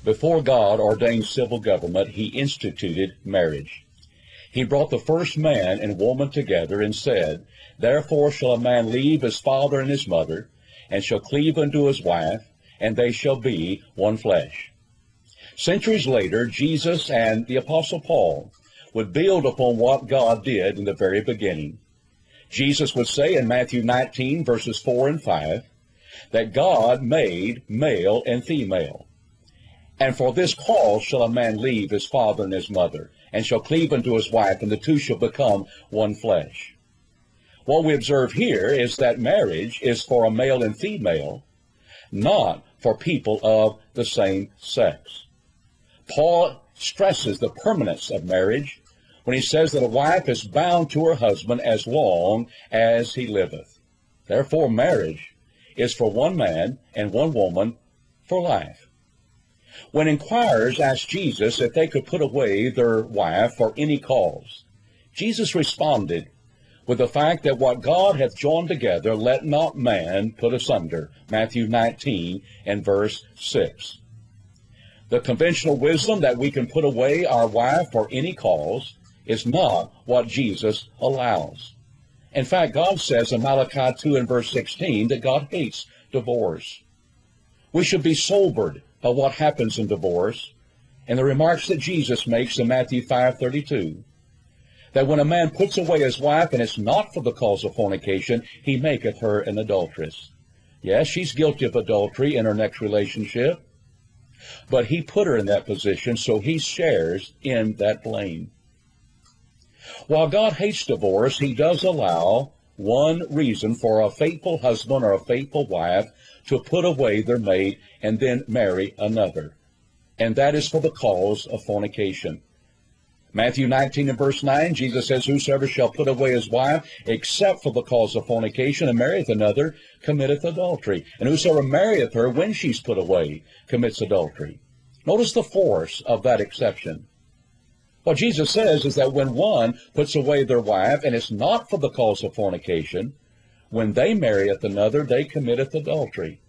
Before God ordained civil government, he instituted marriage. He brought the first man and woman together and said, "Therefore shall a man leave his father and his mother, and shall cleave unto his wife, and they shall be one flesh." Centuries later, Jesus and the Apostle Paul would build upon what God did in the very beginning. Jesus would say in Matthew 19, verses 4 and 5, that God made male and female. "And for this cause shall a man leave his father and his mother, and shall cleave unto his wife, and the two shall become one flesh." What we observe here is that marriage is for a male and female, not for people of the same sex. Paul stresses the permanence of marriage when he says that a wife is bound to her husband as long as he liveth. Therefore, marriage is for one man and one woman for life. When inquirers asked Jesus if they could put away their wife for any cause, Jesus responded with the fact that what God hath joined together, let not man put asunder. Matthew 19 and verse 6. The conventional wisdom that we can put away our wife for any cause is not what Jesus allows. In fact, God says in Malachi 2 and verse 16 that God hates divorce. We should be sobered by what happens in divorce and the remarks that Jesus makes in Matthew 5:32, that when a man puts away his wife and it's not for the cause of fornication, he maketh her an adulteress. Yes, she's guilty of adultery in her next relationship, but he put her in that position, so he shares in that blame. While God hates divorce, he does allow one reason for a faithful husband or a faithful wife to put away their mate and then marry another, and that is for the cause of fornication. Matthew 19 and verse 9, Jesus says, "Whosoever shall put away his wife, except for the cause of fornication, and marrieth another, committeth adultery. And whosoever marrieth her when she's put away, commits adultery." Notice the force of that exception. What Jesus says is that when one puts away their wife, and it's not for the cause of fornication, when they marrieth another, they committeth adultery.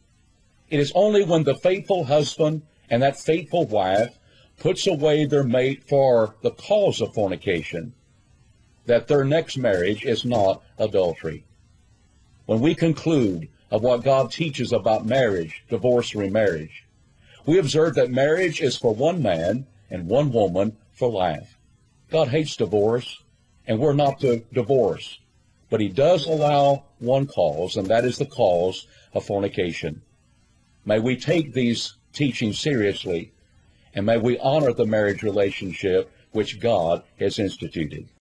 It is only when the faithful husband and that faithful wife puts away their mate for the cause of fornication that their next marriage is not adultery. When we conclude of what God teaches about marriage, divorce, and remarriage, we observe that marriage is for one man and one woman for life. God hates divorce, and we're not to divorce, but he does allow one cause, and that is the cause of fornication. May we take these teachings seriously, and may we honor the marriage relationship which God has instituted.